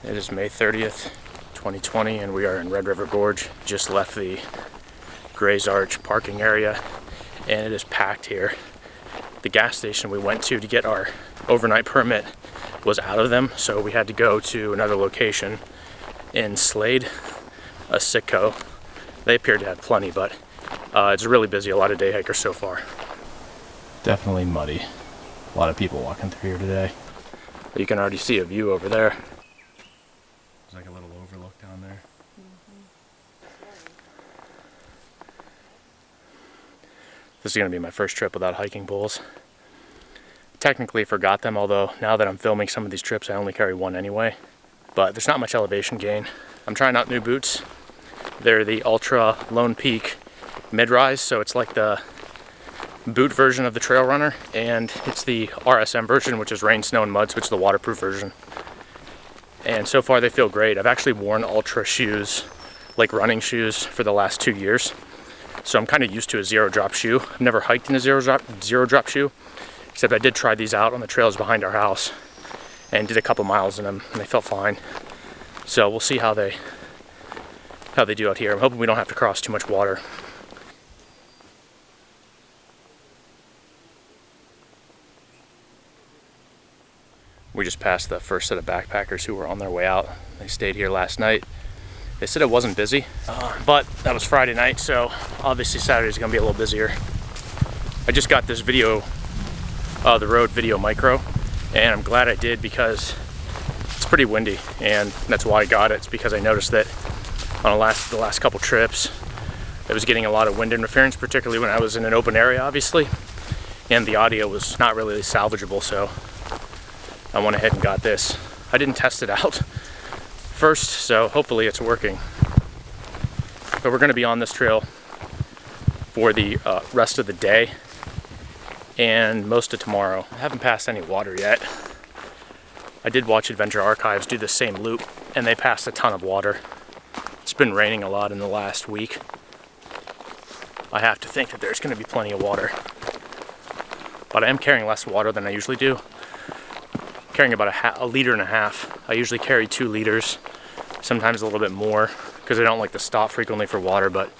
It is May 30th, 2020, and we are in Red River Gorge. Just left the Gray's Arch parking area, and it is packed here. The gas station we went to get our overnight permit was out of them, so we had to go to another location in Slade, a Sitco. They appeared to have plenty, but it's really busy, a lot of day hikers so far. Definitely muddy. A lot of people walking through here today. You can already see a view over there. There's like a little overlook down there. This is going to be my first trip without hiking poles. Technically forgot them, although now that I'm filming some of these trips I only carry one anyway. But there's not much elevation gain. I'm trying out new boots. They're the Ultra Lone Peak mid-rise, so it's like the boot version of the Trail Runner, and it's the RSM version, which is rain, snow, and mud, so it's the waterproof version. And so far they feel great. I've actually worn Ultra shoes, like running shoes, for the last 2 years. So I'm kind of used to a zero drop shoe. I've never hiked in a zero drop shoe, except I did try these out on the trails behind our house and did a couple miles in them, and they felt fine. So we'll see how they do out here. I'm hoping we don't have to cross too much water. We just passed the first set of backpackers who were on their way out. They stayed here last night. They said it wasn't busy, but that was Friday night, so obviously Saturday's gonna be a little busier. I just got this video, the Rode Video Micro, and I'm glad I did because it's pretty windy, and that's why I got it. It's because I noticed that on the last couple trips, I was getting a lot of wind interference, particularly when I was in an open area, obviously, and the audio was not really salvageable, so I went ahead and got this. I didn't test it out first, so hopefully it's working. But we're gonna be on this trail for the rest of the day and most of tomorrow. I haven't passed any water yet. I did watch Adventure Archives do the same loop, and they passed a ton of water. It's been raining a lot in the last week. I have to think that there's gonna be plenty of water. But I am carrying less water than I usually do. Carrying about a liter and a half. I usually carry 2 liters, sometimes a little bit more, because I don't like to stop frequently for water, but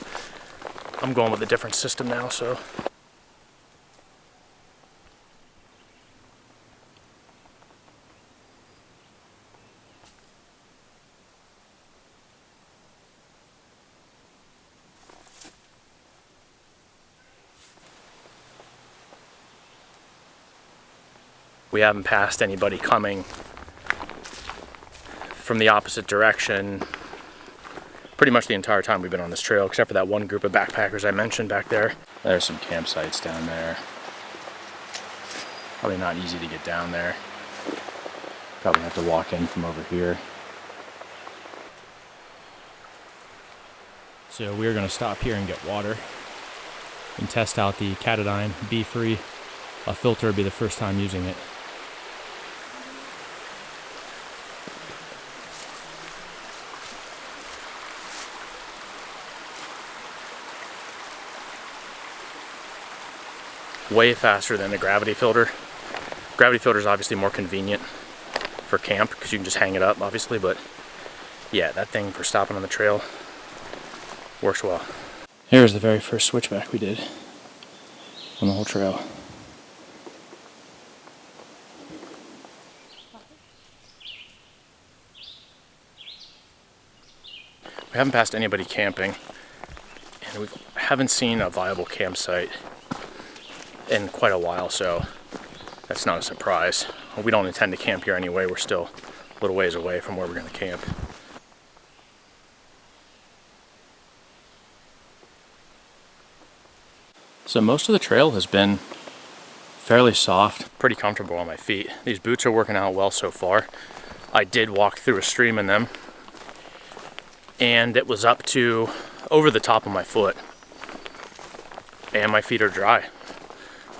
I'm going with a different system now, so. We haven't passed anybody coming from the opposite direction pretty much the entire time we've been on this trail, except for that one group of backpackers I mentioned back there. There's some campsites down there. Probably not easy to get down there. Probably have to walk in from over here. So we're going to stop here and get water and test out the Katadyn Be-Free. A filter would be the first time using it. Way faster than the gravity filter. Gravity filter is obviously more convenient for camp because you can just hang it up, obviously, but yeah, that thing for stopping on the trail works well. Here's the very first switchback we did on the whole trail. We haven't passed anybody camping, and we haven't seen a viable campsite in quite a while, so that's not a surprise. We don't intend to camp here anyway. We're still a little ways away from where we're going to camp. So most of the trail has been fairly soft, pretty comfortable on my feet. These boots are working out well so far. I did walk through a stream in them, and it was up to over the top of my foot, and my feet are dry.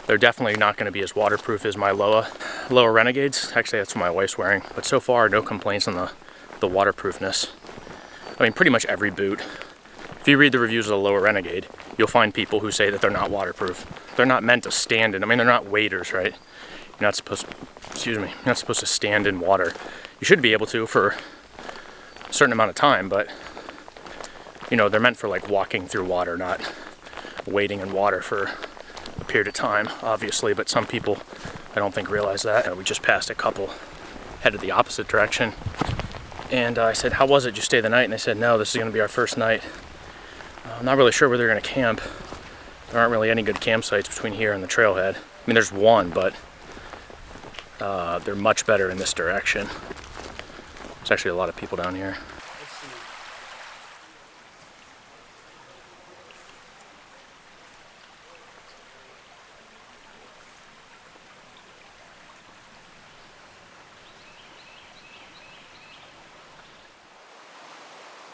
They're definitely not going to be as waterproof as my lower Renegades. Actually, that's what my wife's wearing, but so far no complaints on the waterproofness. I mean, pretty much every boot. If you read the reviews of the lower Renegade, you'll find people who say that they're not waterproof. They're not meant to stand in. I mean, they're not waders, right? You're not supposed to stand in water. You should be able to for a certain amount of time, but you know, they're meant for like walking through water, not wading in water for a period of time, obviously, but some people I don't think realize that. We just passed a couple headed the opposite direction, and I said, how was it? Did you stay the night? And they said, no, this is going to be our first night. I'm not really sure where they're going to camp. There aren't really any good campsites between here and the trailhead. I mean, there's one, but they're much better in this direction. There's actually a lot of people down here.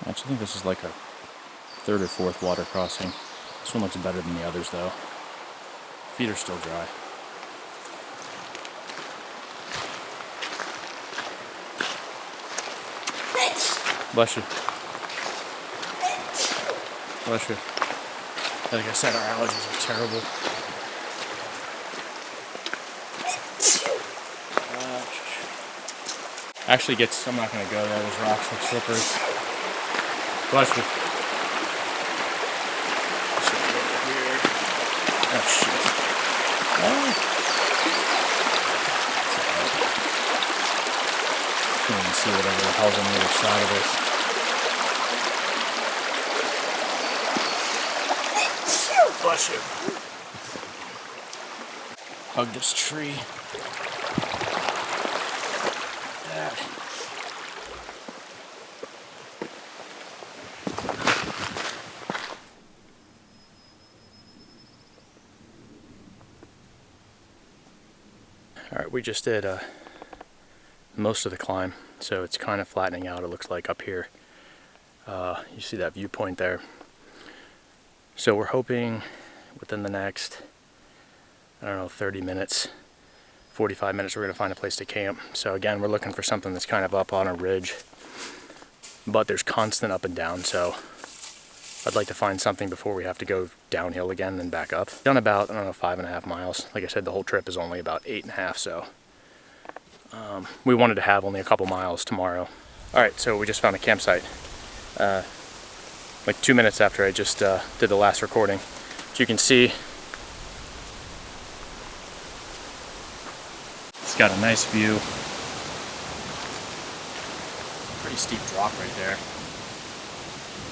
I actually think this is like a third or fourth water crossing. This one looks better than the others though. Feet are still dry. Bless you. Bless you. Like I said, our allergies are terrible. Actually gets, I'm not going to go there, those rocks look slippery. Bless you. Oh shit. Oh. Can't even see whatever the hell's on the other side of this. Bless you. Hug this tree. Alright, we just did most of the climb, so it's kind of flattening out, it looks like, up here. You see that viewpoint there. So we're hoping within the next, I don't know, 30 minutes, 45 minutes, we're going to find a place to camp. So again, we're looking for something that's kind of up on a ridge, but there's constant up and down, so I'd like to find something before we have to go downhill again and then back up. Done about, I don't know, 5.5 miles. Like I said, the whole trip is only about 8.5, so we wanted to have only a couple miles tomorrow. Alright, so we just found a campsite. Like 2 minutes after I just did the last recording. As you can see, it's got a nice view. Pretty steep drop right there.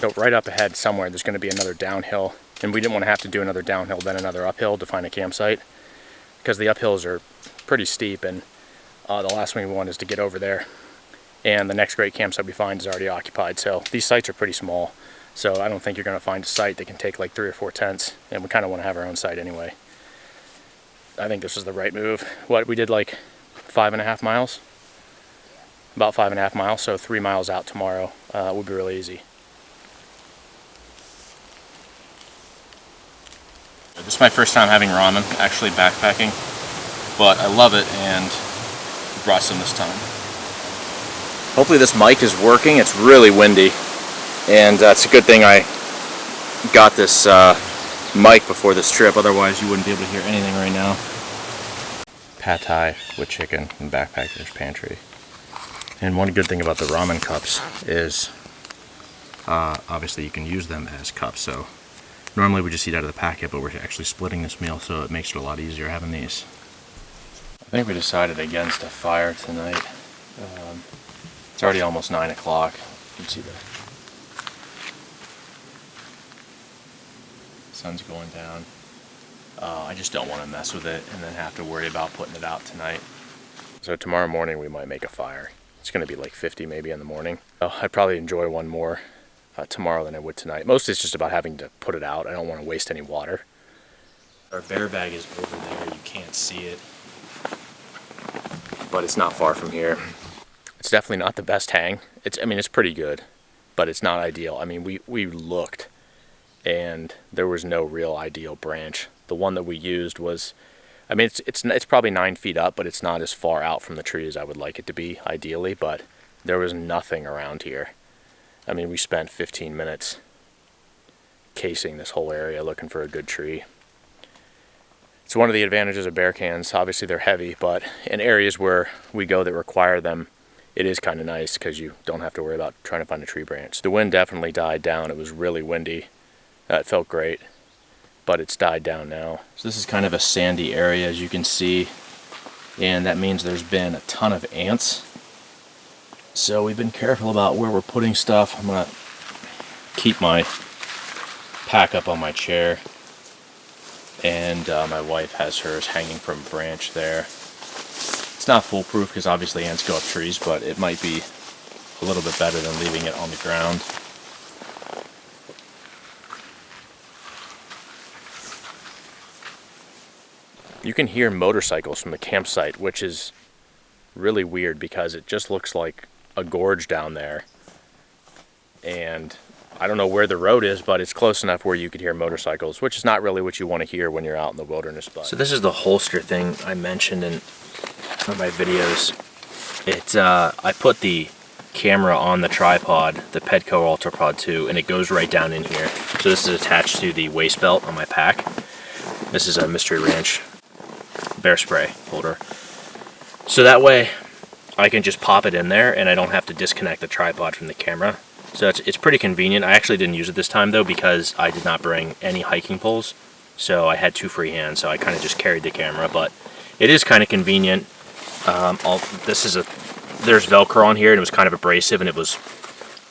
So right up ahead somewhere there's going to be another downhill, and we didn't want to have to do another downhill then another uphill to find a campsite, because the uphills are pretty steep, and the last thing we want is to get over there and the next great campsite we find is already occupied. So these sites are pretty small, so I don't think you're going to find a site that can take like 3 or 4 tents, and we kind of want to have our own site anyway. I think this is the right move. What, we did like 5.5 miles? About 5.5 miles, so 3 miles out tomorrow would be really easy. This is my first time having ramen, actually backpacking, but I love it and brought some this time. Hopefully this mic is working. It's really windy, and it's a good thing I got this mic before this trip, otherwise you wouldn't be able to hear anything right now. Pad Thai with chicken in Backpacker's Pantry. And one good thing about the ramen cups is obviously you can use them as cups, so normally we just eat out of the packet, but we're actually splitting this meal, so it makes it a lot easier having these. I think we decided against a fire tonight. It's already almost 9 o'clock. You can see the sun's going down. I just don't want to mess with it and then have to worry about putting it out tonight. So tomorrow morning we might make a fire. It's going to be like 50 maybe in the morning. I'd probably enjoy one more tomorrow than I would tonight. Mostly it's just about having to put it out. I don't want to waste any water. Our bear bag is over there. You can't see it, but it's not far from here. It's definitely not the best hang. I mean, it's pretty good, but it's not ideal. I mean, we looked, and there was no real ideal branch. The one that we used was, I mean, it's probably 9 feet up, but it's not as far out from the tree as I would like it to be, ideally, but there was nothing around here. I mean, we spent 15 minutes casing this whole area looking for a good tree. It's one of the advantages of bear cans. Obviously, they're heavy, but in areas where we go that require them, it is kind of nice because you don't have to worry about trying to find a tree branch. The wind definitely died down. It was really windy. It felt great, but it's died down now. So this is kind of a sandy area, as you can see, and that means there's been a ton of ants. So we've been careful about where we're putting stuff. I'm gonna keep my pack up on my chair, and my wife has hers hanging from a branch there. It's not foolproof because obviously ants go up trees, but it might be a little bit better than leaving it on the ground. You can hear motorcycles from the campsite, which is really weird because it just looks like a gorge down there. And I don't know where the road is, but it's close enough where you could hear motorcycles, which is not really what you want to hear when you're out in the wilderness. But so this is the holster thing I mentioned in one of my videos. I put the camera on the tripod, the Pedco Ultrapod 2, and it goes right down in here. So this is attached to the waist belt on my pack. This is a Mystery Ranch bear spray holder. So that way I can just pop it in there and I don't have to disconnect the tripod from the camera. So it's pretty convenient. I actually didn't use it this time though because I did not bring any hiking poles. So I had 2 free hands, so I kind of just carried the camera, but it is kind of convenient. There's Velcro on here, and it was kind of abrasive, and it was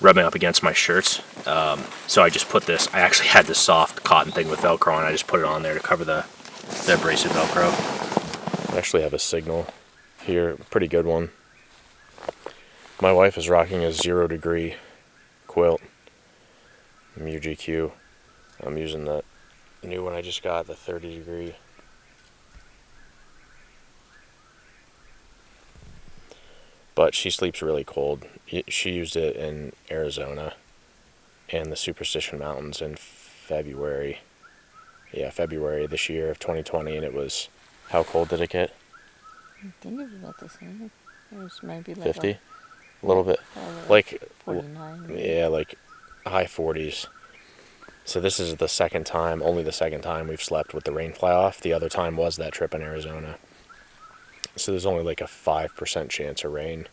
rubbing up against my shirts. So I just put this. I actually had this soft cotton thing with Velcro, and I just put it on there to cover the abrasive Velcro. I actually have a signal here, a pretty good one. My wife is rocking a 0 degree quilt from UGQ. I'm using the new one I just got, the 30 degree. But she sleeps really cold. She used it in Arizona and the Superstition Mountains in February. Yeah, February this year of 2020, and it was, how cold did it get? I think it was about the same. It was maybe like 50? A little bit. Like 49. Yeah, like high 40s. So this is the second time, only the second time we've slept with the rain fly off. The other time was that trip in Arizona. So there's only like a 5% chance of rain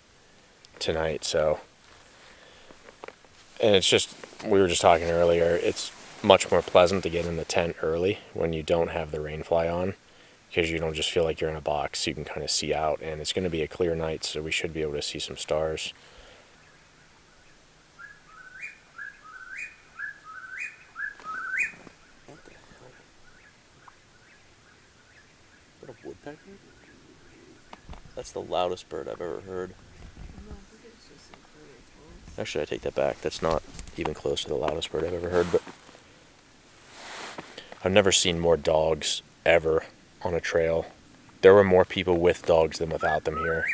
tonight, so. And it's just, we were just talking earlier, it's much more pleasant to get in the tent early when you don't have the rain fly on, because you don't just feel like you're in a box. You can kind of see out, and it's going to be a clear night, so we should be able to see some stars. What the hell? Is that a woodpecker? That's the loudest bird I've ever heard. Actually, I take that back. That's not even close to the loudest bird I've ever heard, but I've never seen more dogs ever on a trail. There were more people with dogs than without them here.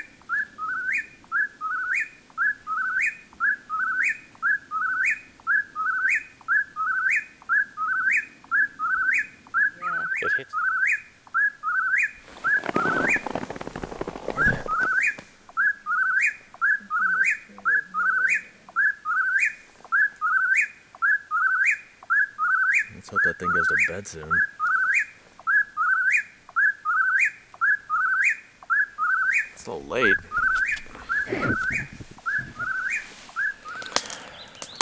Yeah. It hits. Let's hope that thing goes to bed soon. It's a little late.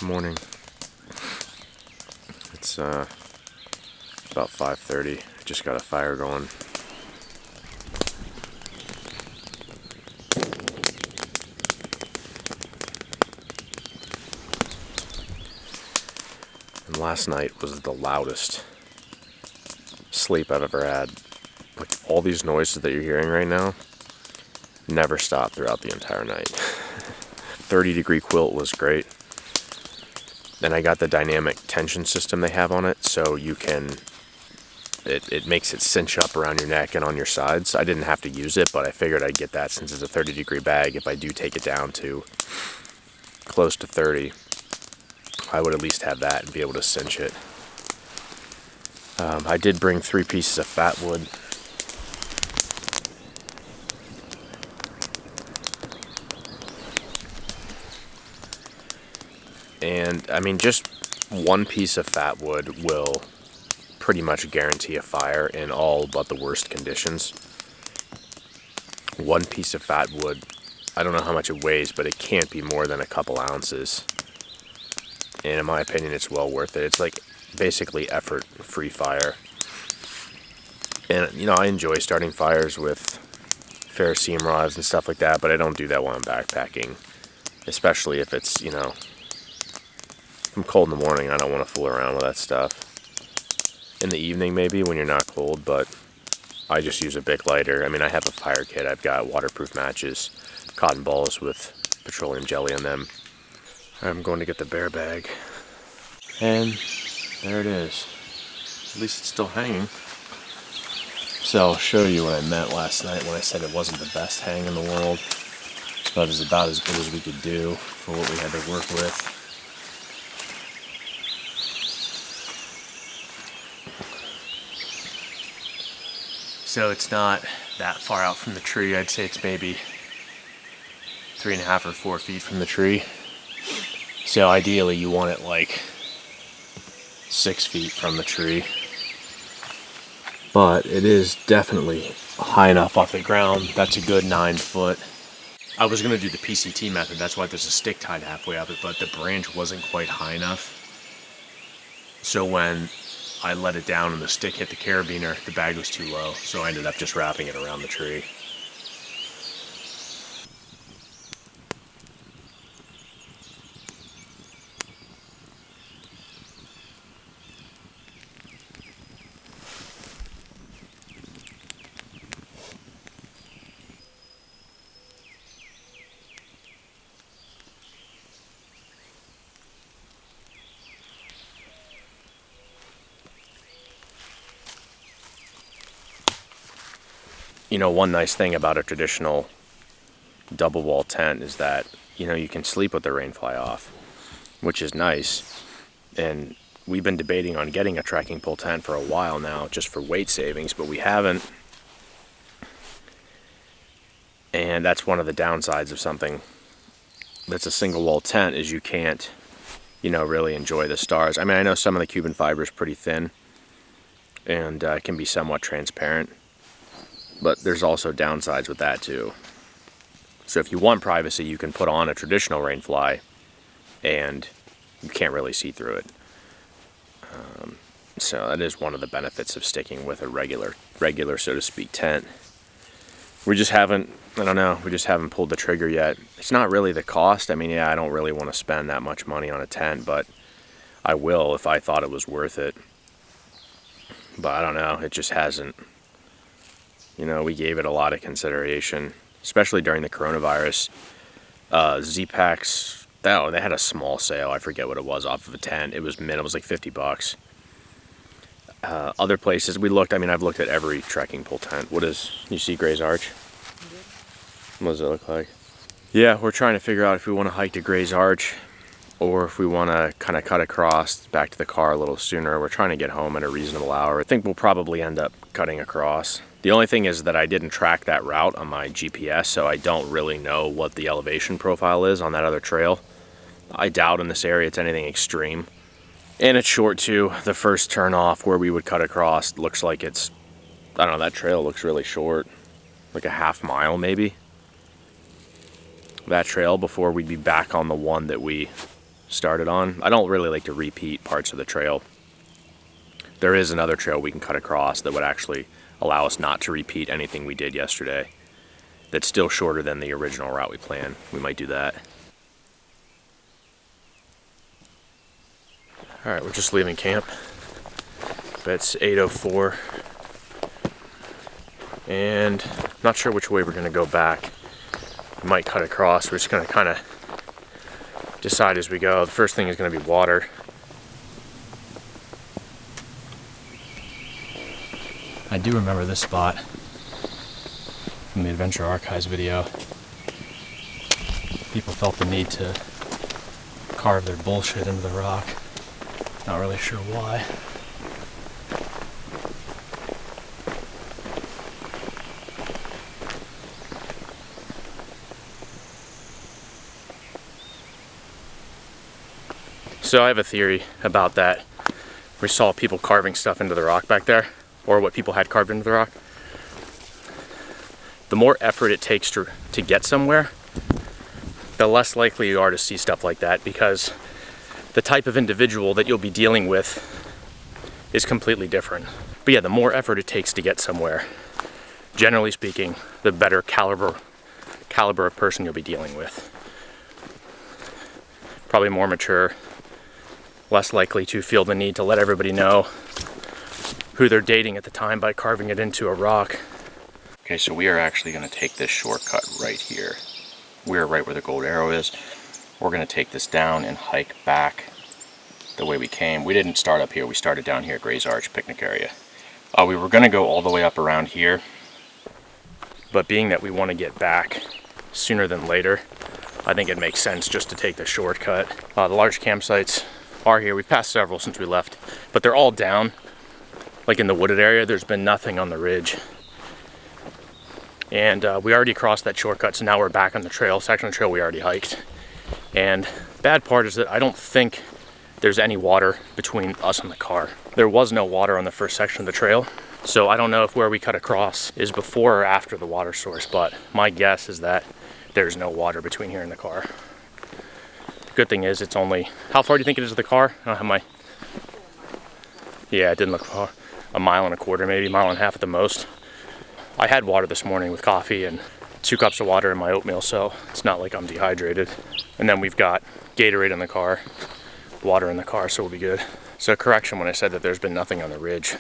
Morning. It's about 5:30. Just got a fire going. And last night was the loudest sleep I've ever had. Like, all these noises that you're hearing right now never stopped throughout the entire night. 30 degree quilt was great. And I got the dynamic tension system they have on it, so you can, it makes it cinch up around your neck and on your sides. I didn't have to use it, but I figured I'd get that since it's a 30 degree bag. If I do take it down to close to 30, I would at least have that and be able to cinch it. I did bring 3 pieces of fat wood. And I mean, just 1 piece of fat wood will pretty much guarantee a fire in all but the worst conditions. 1 piece of fat wood I don't know how much it weighs, but it can't be more than a couple ounces. And in my opinion, it's well worth it. It's like basically effort-free fire. And, you know, I enjoy starting fires with ferrocerium rods and stuff like that, but I don't do that while I'm backpacking. Especially if it's, you know, if I'm cold in the morning, I don't want to fool around with that stuff. In the evening, maybe, when you're not cold, but I just use a Bic lighter. I mean, I have a fire kit. I've got waterproof matches, cotton balls with petroleum jelly in them. I'm going to get the bear bag. And there it is. At least it's still hanging. So I'll show you what I meant last night when I said it wasn't the best hang in the world. But it was about as good as we could do for what we had to work with. So it's not that far out from the tree. I'd say it's maybe 3.5 or 4 feet from the tree. So ideally you want it like 6 feet from the tree. But it is definitely high enough off the ground. That's a good 9 foot. I was gonna do the PCT method. That's why there's a stick tied halfway up it, but the branch wasn't quite high enough. So when I let it down and the stick hit the carabiner, the bag was too low. So I ended up just wrapping it around the tree. You know, one nice thing about a traditional double wall tent is that, you know, you can sleep with the rain fly off, which is nice. And we've been debating on getting a trekking pole tent for a while now, just for weight savings, but we haven't. And that's one of the downsides of something that's a single wall tent, is you can't, you know, really enjoy the stars. I mean, I know some of the Cuban fiber is pretty thin and can be somewhat transparent. But there's also downsides with that too. So if you want privacy, you can put on a traditional rainfly and you can't really see through it. So that is one of the benefits of sticking with a regular, so to speak, tent. We just haven't, I don't know, we just haven't pulled the trigger yet. It's not really the cost. I mean, yeah, I don't really want to spend that much money on a tent, but I will if I thought it was worth it. But I don't know, it just hasn't. You know, we gave it a lot of consideration, especially during the coronavirus. Z-Packs, oh, they had a small sale, I forget what it was, off of a tent. It was like $50. Other places we looked, I mean, I've looked at every trekking pole tent. You see Gray's Arch? What does it look like? Yeah, we're trying to figure out if we want to hike to Gray's Arch or if we want to kind of cut across back to the car a little sooner. We're trying to get home at a reasonable hour. I think we'll probably end up cutting across. The only thing is that I didn't track that route on my GPS, so I don't really know what the elevation profile is on that other trail. I doubt in this area it's anything extreme. And it's short too. The first turn off where we would cut across looks like it's, I don't know, that trail looks really short. Like a half mile maybe. That trail before we'd be back on the one that we started on. I don't really like to repeat parts of the trail. There is another trail we can cut across that would actually allow us not to repeat anything we did yesterday. That's still shorter than the original route we planned. We might do that. All right, we're just leaving camp. It's 8:04. And not sure which way we're gonna go back. We might cut across. We're just gonna kind of decide as we go. The first thing is gonna be water. I do remember this spot from the Adventure Archives video. People felt the need to carve their bullshit into the rock. Not really sure why. So I have a theory about that. We saw people carving stuff into the rock back there, or what people had carved into the rock. The more effort it takes to get somewhere, the less likely you are to see stuff like that, because the type of individual that you'll be dealing with is completely different. But yeah, the more effort it takes to get somewhere, generally speaking, the better caliber of person you'll be dealing with. Probably more mature, less likely to feel the need to let everybody know who they're dating at the time by carving it into a rock. Okay, so we are actually going to take this shortcut right here. We're right where the gold arrow is. We're going to take this down and hike back the way we came. We didn't start up here, we started down here at Gray's Arch picnic area. We were going to go all the way up around here, but being that we want to get back sooner than later, I think it makes sense just to take the shortcut. The large campsites are here. We've passed several since we left, but they're all down, like in the wooded area. There's been nothing on the ridge. And we already crossed that shortcut, so now we're back on the trail, section of the trail we already hiked. And bad part is that I don't think there's any water between us and the car. There was no water on the first section of the trail, so I don't know if where we cut across is before or after the water source, but my guess is that there's no water between here and the car. The good thing is it's only, how far do you think it is to the car? I don't have my, yeah, it didn't look far. A mile and a quarter, maybe a mile and a half at the most. I had water this morning with coffee and 2 cups of water in my oatmeal, so it's not like I'm dehydrated. And then we've got Gatorade in the car, water in the car, so we'll be good. So correction when I said that there's been nothing on the ridge.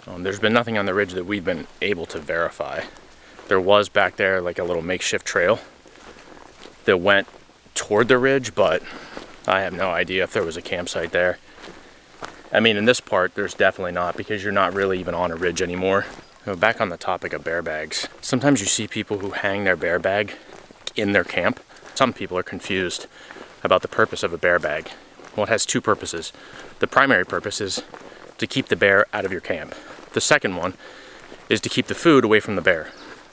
There's been nothing on the ridge that we've been able to verify. There was back there like a little makeshift trail that went toward the ridge, but I have no idea if there was a campsite there. I mean, in this part, there's definitely not, because you're not really even on a ridge anymore. Back on the topic of bear bags, sometimes you see people who hang their bear bag in their camp. Some people are confused about the purpose of a bear bag. Well, it has 2 purposes. The primary purpose is to keep the bear out of your camp. The second one is to keep the food away from the bear.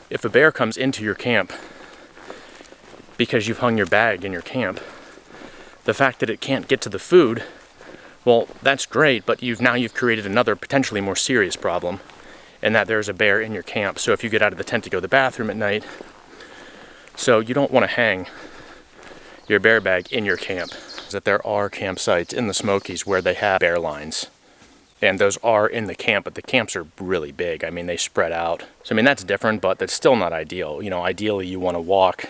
If a bear comes into your camp because you've hung your bag in your camp, the fact that it can't get to the food, well, that's great, but you've created another potentially more serious problem, and that there's a bear in your camp. So if you get out of the tent to go to the bathroom at night, so you don't want to hang your bear bag in your camp. That there are campsites in the Smokies where they have bear lines, and those are in the camp, but the camps are really big. I mean, they spread out. So I mean, that's different, but that's still not ideal. You know, ideally you want to walk,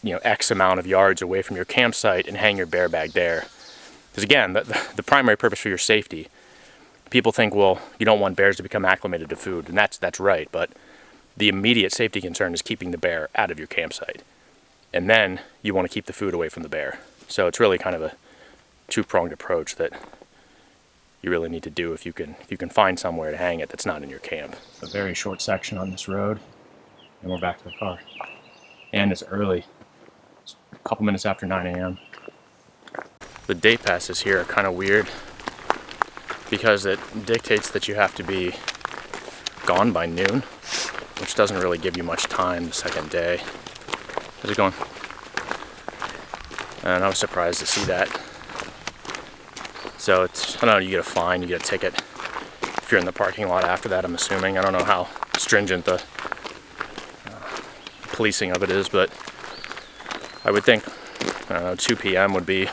you know, X amount of yards away from your campsite and hang your bear bag there. Because again, the primary purpose for your safety, people think, well, you don't want bears to become acclimated to food, and that's right, but the immediate safety concern is keeping the bear out of your campsite. And then you want to keep the food away from the bear. So it's really kind of a 2-pronged approach that you really need to do if you can find somewhere to hang it that's not in your camp. A very short section on this road, and we're back to the car. And it's early. It's a couple minutes after 9 a.m. The day passes here are kind of weird because it dictates that you have to be gone by noon, which doesn't really give you much time the second day. How's it going? And I was surprised to see that. So it's, I don't know, you get a fine, you get a ticket if you're in the parking lot after that, I'm assuming. I don't know how stringent the policing of it is, but I would think 2 p.m. would be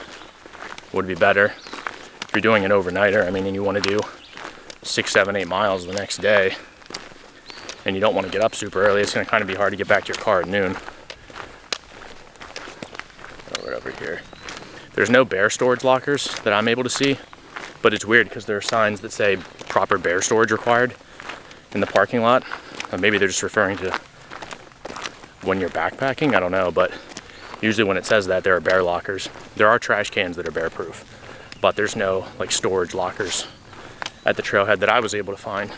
better. If you're doing an overnighter, I mean, and you want to do 6, 7, 8 miles the next day, and you don't want to get up super early, it's going to kind of be hard to get back to your car at noon. Right over here. There's no bear storage lockers that I'm able to see, but it's weird because there are signs that say proper bear storage required in the parking lot. Maybe they're just referring to when you're backpacking, I don't know, but usually when it says that, there are bear lockers. There are trash cans that are bear proof, but there's no like storage lockers at the trailhead that I was able to find.